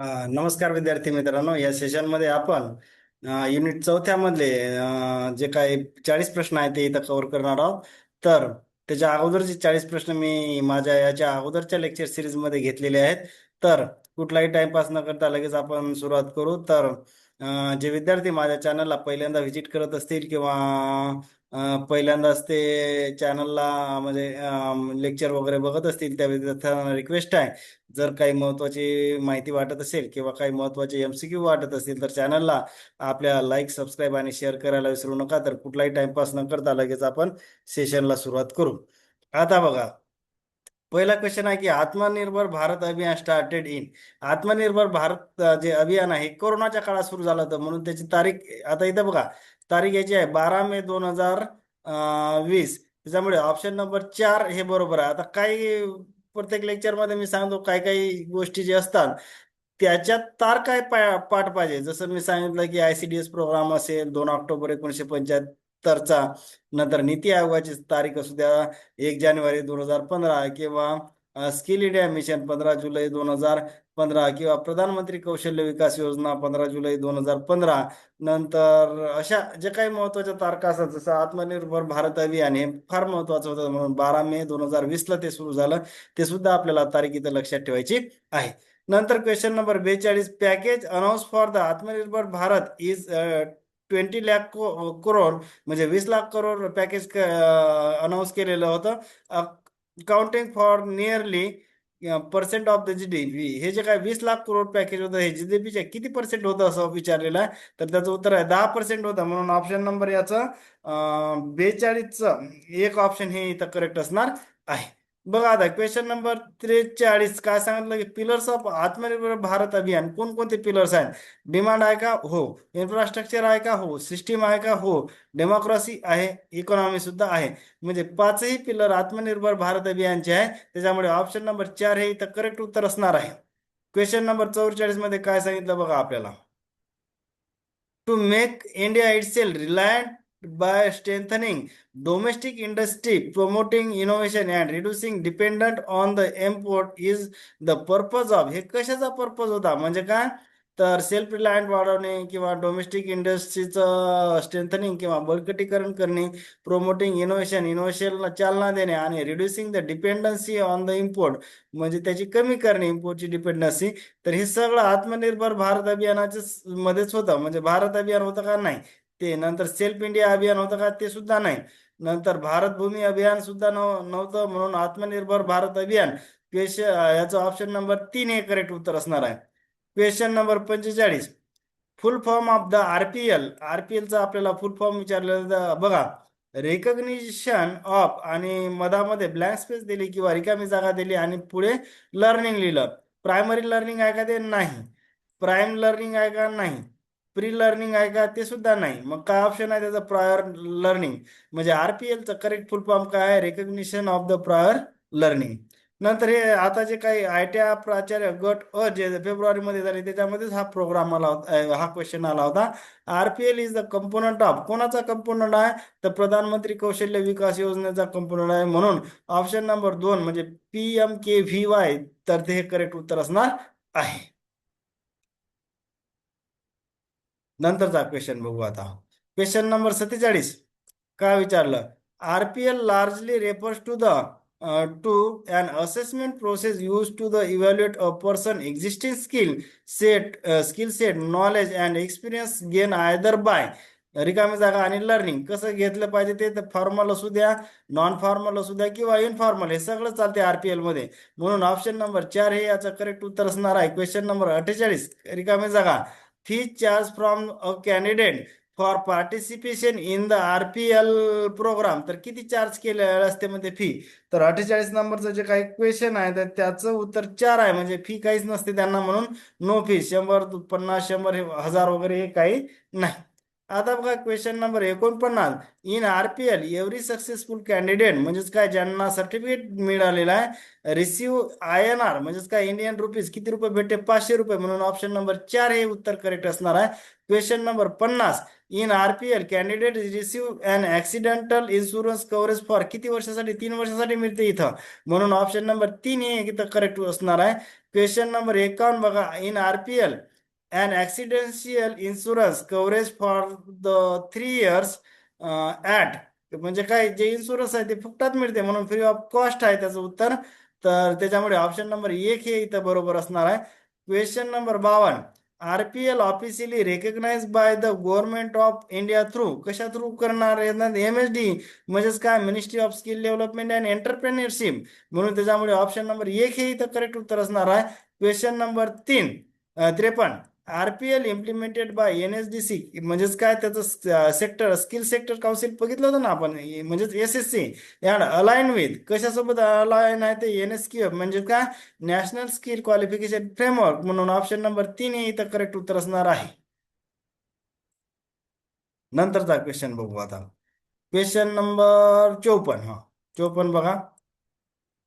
नमस्कार विद्यार्थी मित्रांनो, या सेशनमध्ये आपण युनिट चौथ्या मधले जे काही 40 प्रश्न आहेत ते इथं कव्हर करणार आहोत. तर त्याच्या अगोदरचे 40 प्रश्न मी माझ्या याच्या अगोदरच्या लेक्चर सिरीज मध्ये घेतलेले आहेत. तर कुठलाही टाइमपास न करता लगेच आपण सुरुवात करू. तर जे विद्यार्थी माझ्या चॅनलला पहिल्यांदा व्हिजिट करत असतील किंवा पहिल्यांदाच ते चॅनलला म्हणजे लेक्चर वगैरे बघत असतील त्या विद्यार्थ्यांना रिक्वेस्ट आहे, जर काही महत्त्वाची माहिती वाटत असेल किंवा काही महत्त्वाचे एमसीक्यू वाटत असतील तर चॅनलला आपल्या लाईक, सबस्क्राईब आणि शेअर करायला विसरू नका. तर कुठलाही टाइमपास न करता लगेच आपण सेशनला सुरुवात करू. आता बघा, पहिला क्वेश्चन आहे की आत्मनिर्भर भारत अभियान स्टार्टेड इन. आत्मनिर्भर भारत जे अभियान आहे कोरोनाच्या काळात सुरू झालं होतं, म्हणून त्याची तारीख आता इथं बघा, तारीख याची आहे 12 मे 2020. त्याच्यामुळे ऑप्शन नंबर 4 हे बरोबर आहे. आता काही प्रत्येक लेक्चरमध्ये मी सांगतो काही काही गोष्टी जे असतात त्याच्यात तार काय पाठ पाहिजे. जसं मी सांगितलं की ICDS प्रोग्राम असेल 2 ऑक्टोबर 1975चा, नंतर नीती आयोगाची तारीख असू द्या 1 जानेवारी 2015, किंवा स्किल इंडिया मिशन 15 जुलै 2015, किंवा प्रधानमंत्री कौशल्य विकास योजना 15 जुलै 2015. नंतर अशा जे काही महत्वाच्या तारखा असतात, जसं आत्मनिर्भर भारत अभियान हे फार महत्वाचं होतं, म्हणून 12 मे 2020ला ते सुरू झालं. ते सुद्धा आपल्याला तारीख इथं लक्षात ठेवायची आहे. नंतर question number 42, package announce for the आत्मनिर्भर भारत इज 20 लाख करोड, म्हणजे 20 लाख करोड पॅकेज अनाऊन्स केलेलं होतं. Counting for nearly percent of the GDP. हे जे काय 20 लाख करोड पॅकेज होतं हे GDPच्या किती पर्सेंट होतं असं विचारलेलं आहे. तर त्याचं उत्तर आहे 10% होतं, म्हणून ऑप्शन नंबर याचं 42चं एक ऑप्शन हे इथं करेक्ट असणार आहे. बघा आता क्वेश्चन नंबर 43 काय सांगितलं की पिलर्स ऑफ आत्मनिर्भर भारत अभियान कोणकोणते पिलर्स आहेत. डिमांड आहे का? हो. इन्फ्रास्ट्रक्चर आहे का? हो. सिस्टीम आहे का? हो. डेमोक्रेसी आहे, इकॉनॉमी सुद्धा आहे. म्हणजे पाचही पिलर आत्मनिर्भर भारत अभियानचे आहे. त्याच्यामुळे ऑप्शन नंबर 4 हे इथं करेक्ट उत्तर असणार आहे. क्वेश्चन नंबर 44 मध्ये काय सांगितलं बघा आपल्याला, to make India itself reliant by strengthening domestic industry, promoting innovation and reducing dependent on the import is the purpose of. हे कशाचा पर्पज होता म्हणजे काय, तर सेल्फ रिलायंट वाढवणे किंवा डोमेस्टिक इंडस्ट्रीचं स्ट्रेंथनिंग किंवा बळकटीकरण करणे, प्रोमोटिंग इनोव्हेशन, इनोव्हेशनला चालना देणे, आणि reducing the dependency on the import, म्हणजे त्याची कमी करणे इम्पोर्टची डिपेंडन्सी. तर हे सगळं आत्मनिर्भर भारत अभियानाच्या मध्येच होतं. म्हणजे भारत अभियान होतं का? नाही ते. नंतर सेल्फ इंडिया अभियान होतं का? ते सुद्धा नाही. नंतर भारत भूमी अभियान सुद्धा नव्हतं, म्हणून आत्मनिर्भर भारत अभियान याचं ऑप्शन नंबर 3 हे करेक्ट उत्तर असणार आहे. Question number 45, full form of the RPL. RPLचा आपल्याला फुल फॉर्म विचारलेला बघा, रेकग्निशन ऑफ, आणि मधामध्ये ब्लँक स्पेस दिली किंवा रिकामी जागा दिली आणि पुढे लर्निंग लिहिलं. प्रायमरी लर्निंग आहे का? ते नाही. प्राईम लर्निंग आहे का? नाही. प्री लर्निंग आहे का? ते सुद्धा नाही. मग काय ऑप्शन आहे त्याचा? Prior learning. म्हणजे RPLचं करेक्ट फुल फॉर्म काय आहे? Recognition of the prior learning. नंतर हे आता जे काही ITI प्राचार्य गट जे फेब्रुवारीमध्ये झाले त्याच्यामध्येच हा प्रोग्राम आला होता, हा क्वेश्चन आला होता. RPL is the component of, कोणाचा कंपोनंट आहे? तर प्रधानमंत्री कौशल्य विकास योजनेचा कंपोनंट आहे, म्हणून ऑप्शन नंबर 2 म्हणजे PMKVY, तर ते हे करेक्ट उत्तर असणार आहे. नंतरचा क्वेश्चन बघू आता. क्वेश्चन नंबर 47 काय विचारलं, RPL largely refers to the to an assessment process use to the evaluate a person existing skill set knowledge and experience gain either by, रिकामी जागा आणि लर्निंग. कसं घेतलं पाहिजे ते? तर फॉर्मल असू द्या, नॉन फॉर्मल असू द्या किंवा इनफॉर्मल, हे सगळं चालते RPL मध्ये, म्हणून ऑप्शन नंबर 4 हे याचं करेक्ट उत्तर असणार आहे. क्वेश्चन नंबर 48, रिकामी जागा, fee charge from a candidate for participation in the RPL programme, तर किती चार्ज केले असते म्हणजे फी? तर 48 नंबरचं जे काही क्वेश्चन आहे तर त्याचं उत्तर 4 आहे, म्हणजे फी काहीच नसते त्यांना, म्हणून नो फी. 100, 50, 100, 1000 वगैरे हे काही नाही. आता बघा question number 49. In RPL every successful candidate म्हणजेच काय ज्यांना सर्टिफिकेट मिळालेलं आहे रिसिव्ह INR म्हणजेच काय इंडियन रुपीज किती रुपये भेटते 500 रुपये, म्हणून ऑप्शन नंबर 4 हे उत्तर करेक्ट असणार आहे. Question number 50. In RPL candidate receive an accidental insurance coverage for किती वर्षासाठी 3 वर्षासाठी मिळते इथं, म्हणून ऑप्शन नंबर 3 हे इथं करेक्ट असणार आहे. क्वेश्चन नंबर 51 बघा. In RPL an accidental insurance coverage for the 3 years at म्हणजे काय जे इन्शुरन्स आहे ते फुकटात मिळते म्हणून फ्री ऑफ कॉस्ट आहे त्याचं उत्तर. तर त्याच्यामुळे ऑप्शन नंबर 1 हे इथं बरोबर असणार आहे. Question number 52. RPL officially recognise by the government of India through कशा थ्रू करणार MSD म्हणजेच काय ministry of skill development and entrepreneurship, म्हणून त्याच्यामुळे ऑप्शन नंबर 1 हे इथं करेक्ट उत्तर असणार आहे. Question number 53. RPL implemented by NSDC म्हणजेच काय त्याचं सेक्टर स्किल सेक्टर काउन्सिल बघितलं होतं ना आपण, म्हणजेच SSC अँड अलाइन विथ कशासोबत अलाइन आहे ते NSQ म्हणजे काय नॅशनल स्किल क्वालिफिकेशन फ्रेमवर्क, म्हणून ऑप्शन नंबर 3 हे इथं करेक्ट उत्तर असणार आहे. नंतरचा क्वेश्चन बघू आता. Question number 54. हा 54 बघा.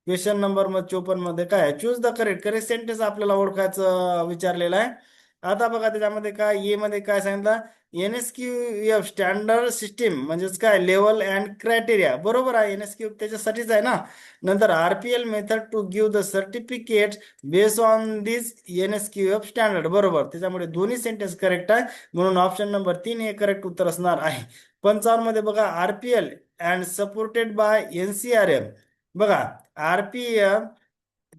क्वेश्चन नंबर 54 मध्ये काय choose the correct correct sentence आपल्याला ओळखायचं विचारलेलं आहे. आता बघा त्याच्यामध्ये काय ए मध्ये काय सांगितलं NSQF स्टँडर्ड सिस्टीम म्हणजेच काय लेवल अँड क्रायटेरिया, बरोबर आहे NSQ त्याच्यासाठीच आहे ना. नंतर RPL method to give the certificate based on this NSQF standard, बरोबर त्याच्यामुळे दोन्ही सेंटेन्स करेक्ट आहे म्हणून ऑप्शन नंबर 3 हे करेक्ट उत्तर असणार आहे. 55 मध्ये बघा RPL and supported by NCRF बघा RPF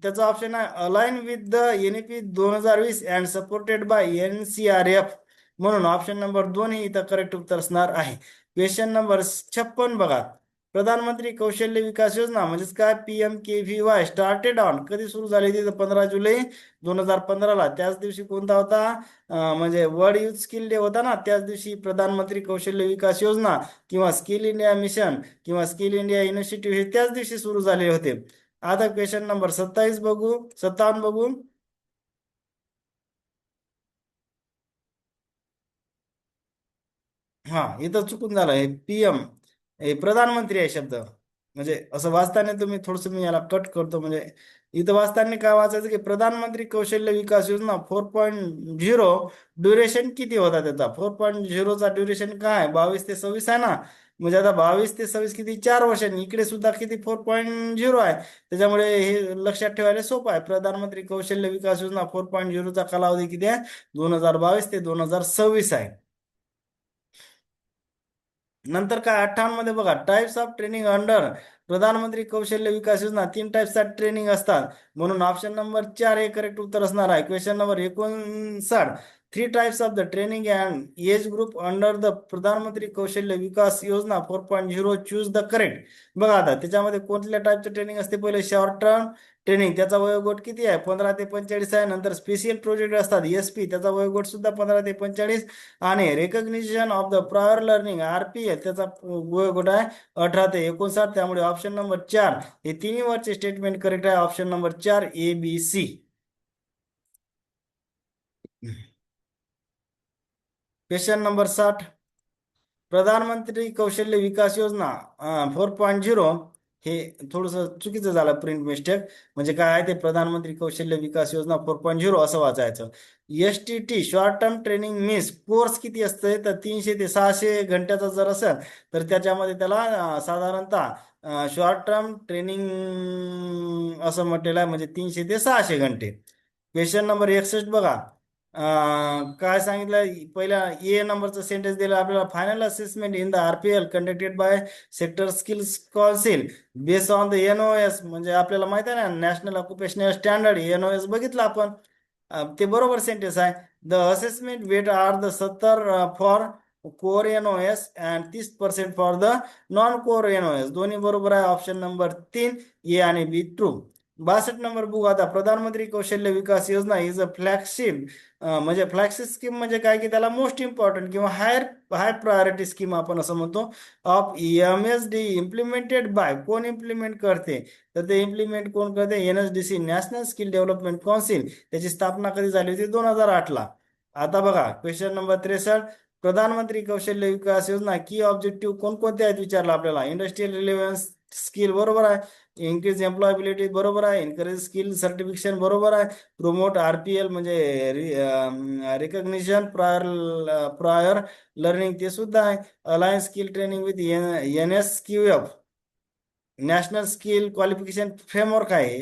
त्याचा ऑप्शन आहे align with the NEP 2020 and supported by NCRF, म्हणून ऑप्शन नंबर 2 हे इथं करेक्ट उत्तर असणार आहे. क्वेश्चन नंबर 56 बघा. प्रधानमंत्री कौशल्य विकास योजना म्हणजेच काय PMKVY स्टार्टेड ऑन कधी सुरू झाली ती 15 जुलै 2015ला, त्याच दिवशी कोणता होता म्हणजे वर्ल्ड युथ स्किल डे होता ना, त्याच दिवशी प्रधानमंत्री कौशल्य विकास योजना किंवा स्किल इंडिया मिशन किंवा स्किल इंडिया इनिशिएटिव्ह हे त्याच दिवशी सुरू झाले होते. आता क्वेश्चन नंबर 57 बघू. हा इथं चुकून झालं हे PM हे प्रधानमंत्री आहे शब्द, म्हणजे असं वाचताना तुम्ही थोडस मी याला कट करतो, म्हणजे इथं वाचताना काय वाचायचं की प्रधानमंत्री कौशल्य विकास योजना 4.0 ड्युरेशन किती होता त्याचा 4.0चा ड्युरेशन काय 22 ते 26 आहे ना, म्हणजे आता 22 ते 26 किती 4 वर्षांनी इकडे सुद्धा किती 4.0 आहे, त्याच्यामुळे हे लक्षात ठेवायला सोपं आहे. प्रधानमंत्री कौशल्य विकास योजना 4.0चा कालावधी किती आहे 2022 ते 2026 आहे. नंतर काय 58 मध्ये बघा टाइप्स ऑफ ट्रेनिंग अंडर प्रधानमंत्री कौशल्य विकास योजना 3 टाइप्सचा ट्रेनिंग असतात म्हणून ऑप्शन नंबर 4 हे करेक्ट उत्तर असणार आहे. Question number 59. 3 types of the training and age group under the Pradhan Mantri Kaushal Vikas योजना 4.0 चूज द करेक्ट, बघा आता त्याच्यामध्ये कोणत्या टाइपचं ट्रेनिंग असते पहिले शॉर्ट टर्म ट्रेनिंग त्याचा वयोगट किती आहे 15 ते 45 आहे. नंतर स्पेशल प्रोजेक्ट असतात SP त्याचा वयोगट सुद्धा 15 ते 45 आणि recognition of the prior learning RPL त्याचा वयोगट आहे 18 ते 59, त्यामुळे ऑप्शन नंबर 4 हे तिन्ही वरचे स्टेटमेंट करेक्ट आहे. Option number 4 ABC. Question number 60. प्रधानमंत्री कौशल्य विकास योजना 4.0 हे थोडस चुकीचं झालं प्रिंट मिस्टेक, म्हणजे काय आहे ते प्रधानमंत्री कौशल्य विकास योजना 4.0 असं वाचायचं. STT short term training means course किती असते तर 300 ते 600 घंट्याचा जर असेल तर त्याच्यामध्ये त्याला साधारणतः शॉर्ट टर्म ट्रेनिंग असं म्हटलेलं आहे म्हणजे 300 ते 600 घंटे. क्वेश्चन नंबर 61 बघा. काय सांगितलं पहिल्या ए नंबरचं सेंटेन्स दिलं आपल्याला final assessment in the RPL conducted by sector skills council based on the NOS म्हणजे आपल्याला माहित आहे ना नॅशनल ऑक्युपेशनल स्टँडर्ड NOS बघितलं आपण, ते बरोबर सेंटेन्स आहे. The assessment weight are the 70 for core NOS and 30% for the non core NOS, दोन्ही बरोबर आहे. ऑप्शन नंबर 3 A आणि B ट्रू. 62 नंबर बुक आता Pradhan Mantri Kaushal Vikas Yojana is a flagship म्हणजे फ्लॅगशिप स्कीम म्हणजे काय की त्याला मोस्ट इम्पॉर्टंट किंवा हाय प्रायोरिटी स्कीम आपण असं म्हणतो ऑफ MSD इम्प्लिमेंटेड बाय कोण इम्प्लिमेंट करते तर ते इम्प्लिमेंट कोण करते NSDC national skill development council, त्याची स्थापना कधी झाली होती 2008ला. आता बघा क्वेश्चन नंबर 63. प्रधानमंत्री कौशल्य विकास योजना की ऑब्जेक्टिव्ह कोणकोणते आहेत विचारलं आपल्याला. इंडस्ट्रियल रिलेव्हन्स स्किल बरोबर आहे. इन्क्रीज एम्प्लॉयबिलिटी बरोबर आहे. इन्करेज स्किल सर्टिफिकेशन बरोबर आहे. प्रोमोट RPL म्हणजे रिकग्निशन प्रायर लर्निंग ते सुद्धा आहे. Align skill training with NSQF national skill qualification framework आहे.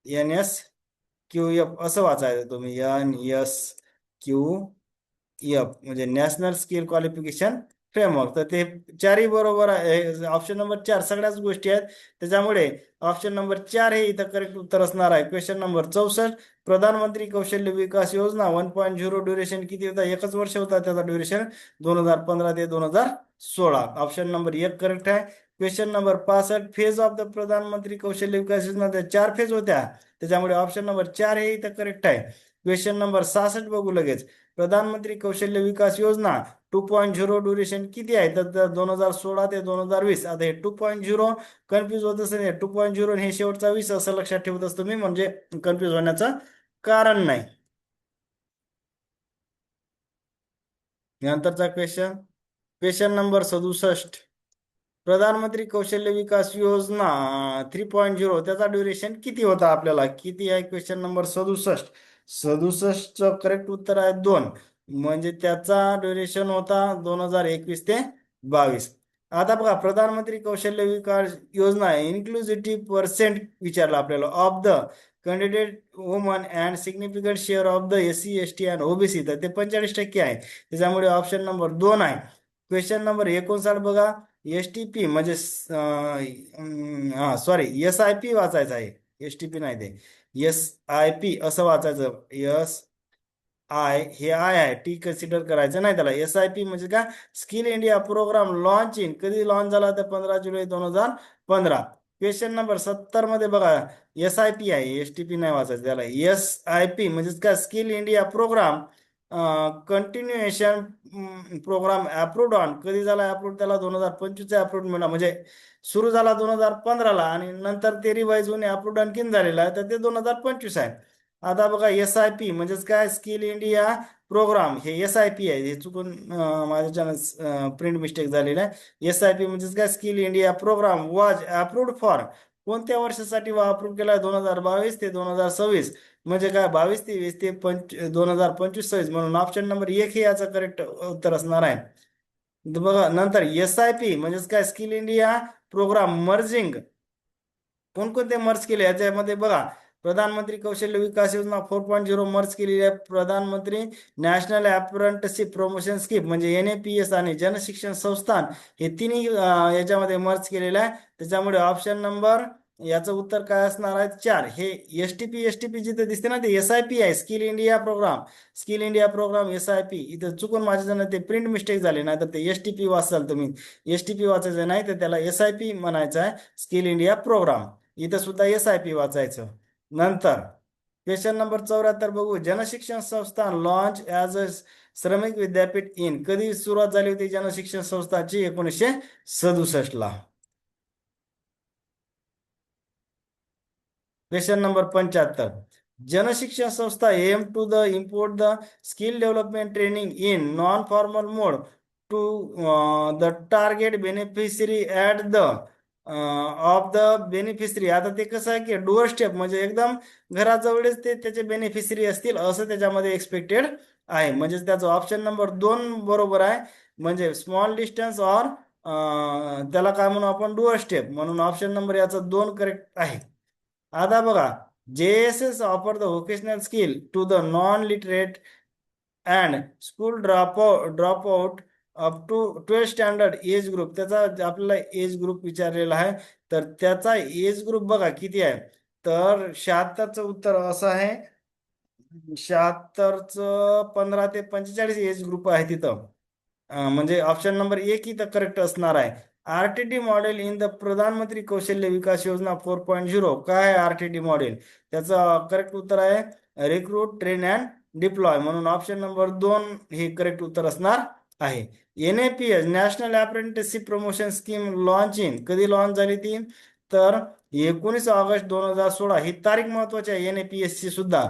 NSQF असं वाचायचं तुम्ही. NSQF म्हणजे नॅशनल स्किल क्वालिफिकेशन फ्रेमवर्क. तर ते चारही बरोबर आहे. ऑप्शन नंबर 4 सगळ्याच गोष्टी आहेत. त्याच्यामुळे ऑप्शन नंबर 4 हे इथं करेक्ट उत्तर असणार आहे. क्वेश्चन नंबर 64 प्रधानमंत्री कौशल्य विकास योजना 1.0 ड्युरेशन किती होता. एकच वर्ष होता त्याचा ड्युरेशन 2015 ते 2016. ऑप्शन नंबर 1 करेक्ट आहे. Question number 65 phase of the Pradhan Mantri Kaushal Vikas योजना त्या 4 फेज होत्या. त्याच्यामुळे ऑप्शन नंबर 4 हे इथं करेक्ट आहे. क्वेश्चन नंबर 66 बघू लगेच. प्रधानमंत्री कौशल्य विकास योजना 2.0 ड्युरेशन किती आहे तर 2016 ते 2020. आता हे 2.0 कन्फ्युज होत असेल. 2.0 हे शेवटचा 20 असं लक्षात ठेवत असतो मी, म्हणजे कन्फ्युज होण्याचं कारण नाही. नंतरचा क्वेश्चन, क्वेश्चन नंबर 67 प्रधानमंत्री कौशल्य विकास योजना 3.0 त्याचा ड्युरेशन किती होता आपल्याला किती आहे. Question number 67. 67चं करेक्ट उत्तर आहे 2. म्हणजे त्याचा ड्युरेशन होता 2021 ते 22. आता बघा प्रधानमंत्री कौशल्य विकास योजना इन्क्लुझिव्ह पर्सेंट विचारला आपल्याला of the candidate woman and significant share of the SC ST and OBC. तर ते 45% आहे. त्याच्यामुळे ऑप्शन नंबर 2 आहे. क्वेश्चन नंबर 59 बघा. STP म्हणजे सॉरी SIP वाचायचं आहे. STP नाही ते SIP असं वाचायचं. हे आय आहे टी कन्सिडर करायचं नाही त्याला. SIP म्हणजे का skill India programme launch in कधी लॉन्च झाला तर 15 जुलै 2015. क्वेश्चन नंबर 70 मध्ये बघा SIP आहे. STP नाही वाचायचं त्याला. SIP म्हणजे का skill India programme continuation programme approved on कधी झाला अप्रूव्ड त्याला 2025 अप्रूव्ड मिळाला. म्हणजे सुरू झाला 2015 आणि नंतर ते रिवाईज होऊन अप्रूव्ड आणखीन झालेला आहे तर ते 2025 आहे. आता बघा SIP म्हणजेच काय स्किल इंडिया प्रोग्राम हे SIP आहे. हे चुकून माझ्याच्यानं प्रिंट मिस्टेक झालेला आहे. SIP म्हणजेच काय skill India programme was approved for कोणत्या वर्षासाठी अप्रूव्ह केला 2022 ते 2026. म्हणजे काय 22 ते 20 ते 2025-26. म्हणून ऑप्शन नंबर 1 हे याचं करेक्ट उत्तर असणार आहे. बघा नंतर SIP म्हणजेच काय स्किल इंडिया प्रोग्राम मर्जिंग कोणकोणते मर्ज केले याच्यामध्ये बघा. प्रधानमंत्री कौशल्य विकास योजना 4.0 मर्ज केलेली आहे. प्रधानमंत्री नॅशनल अप्रेंटिसशिप प्रमोशन स्कीम म्हणजे NAPS आणि जनशिक्षण संस्थान हे तिन्ही याच्यामध्ये मर्ज केलेलं आहे. त्याच्यामुळे ऑप्शन नंबर याचं उत्तर काय असणार आहे 4. हे STP जिथे दिसते ना ते SIP आहे. स्किल इंडिया प्रोग्राम SIP इथं चुकून माझ्याजण ते प्रिंट मिस्टेक झाले नाही तर ते STP वाचाल तुम्ही. STP वाचायचं नाही तर त्याला SIP म्हणायचं आहे स्किल इंडिया प्रोग्राम. इथं सुद्धा SIP वाचायचं. नंतर क्वेश्चन नंबर 74 बघू. जनशिक्षण संस्थान लॉन्च ॲज अ श्रमिक विद्यापीठ इन कधी सुरुवात झाली होती जनशिक्षण संस्थाची 1967 ला. Question number 75 Jan Shikshan Sanstha aim to the impart the skill development training in non formal mode to the target beneficiary at the of the beneficiary. आता ते कसं आहे की डुअर स्टेप म्हणजे एकदम घराजवळच ते त्याचे बेनिफिशरी असतील असं त्याच्यामध्ये एक्सपेक्टेड आहे. म्हणजे त्याचं ऑप्शन नंबर 2 बरोबर आहे. म्हणजे स्मॉल डिस्टन्स ऑर त्याला काय म्हणू आपण डुअर स्टेप. म्हणून ऑप्शन नंबर याचा 2 करेक्ट आहे. आता बघा JSS offer the vocational skill to the non literate and school dropout up to 12 standard age group. त्याचा आपल्याला एज ग्रुप विचारलेला आहे. तर त्याचा एज ग्रुप बघा किती आहे तर 76चं उत्तर असं आहे. 76चं 15 ते 45 एज ग्रुप आहे तिथं. म्हणजे ऑप्शन नंबर 1 इथं करेक्ट असणार आहे. RTD model in the Pradhan Mantri Kaushal Vikas योजना 4.0 काय आहे RTD मॉडेल त्याचं करेक्ट उत्तर आहे रिक्रूट ट्रेन अँड डिप्लॉय. म्हणून ऑप्शन नंबर 2 हे करेक्ट उत्तर असणार आहे. NAPS national apprenticeship promotion scheme launch in कधी लॉन्च झाली ती तर 19 ऑगस्ट 2016 ही तारीख महत्वाची आहे NAPS ची सुद्धा.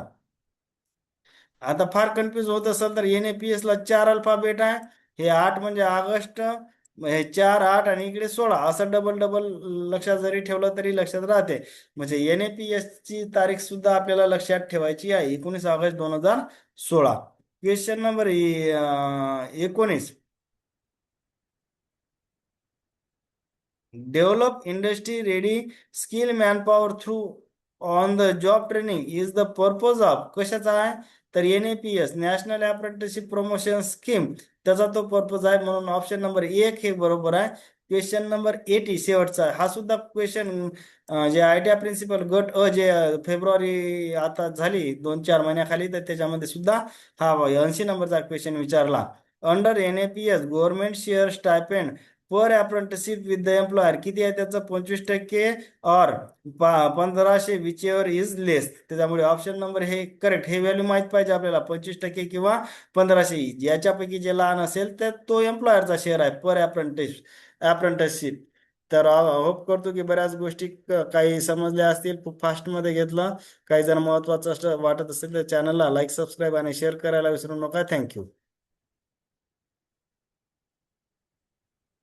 आता फार कन्फ्युज होत असेल तर NAPS ला 4 अल्फाबेट आहे. हे 8 म्हणजे ऑगस्ट, हे 4 8 आणि इकडे 16 असं डबल डबल लक्षात जरी ठेवलं तरी लक्षात राहते. म्हणजे NAPS ची तारीख सुद्धा आपल्याला लक्षात ठेवायची आहे, 19 August 2016. Question number 19. Develop industry ready skill manpower through on the job training is the purpose of, कशाचा आहे तर NAPS national apprenticeship promotion scheme, त्याचा तो पर्पज आहे. म्हणून ऑप्शन नंबर 1 हे बरोबर आहे. क्वेश्चन नंबर 80 शेवटचा आहे. हा सुद्धा क्वेश्चन जे आयडिया प्रिन्सिपल गट जे फेब्रुवारी आता झाली 2-4 महिन्याखाली, तर त्याच्यामध्ये सुद्धा हा 80 नंबरचा क्वेश्चन विचारला. Under NAPS government share stipend per apprenticeship with the employer किती आहे त्याचं 25% और 1500 विच एव्हर इज लेस. त्याच्यामुळे ऑप्शन नंबर हे करेक्ट. हे व्हॅल्यू माहित पाहिजे आपल्याला, 25% किंवा 1500, याच्यापैकी जे लहान असेल तर तो एम्प्लॉयरचा शेअर आहे पर अप्रेंटिसशिप. तर होप करतो की बऱ्याच गोष्टी काही समजल्या असतील. खूप फास्टमध्ये घेतलं. काही जर महत्वाचं वाटत असेल तर चॅनलला लाईक सबस्क्राईब आणि शेअर करायला विसरू नका. थँक्यू.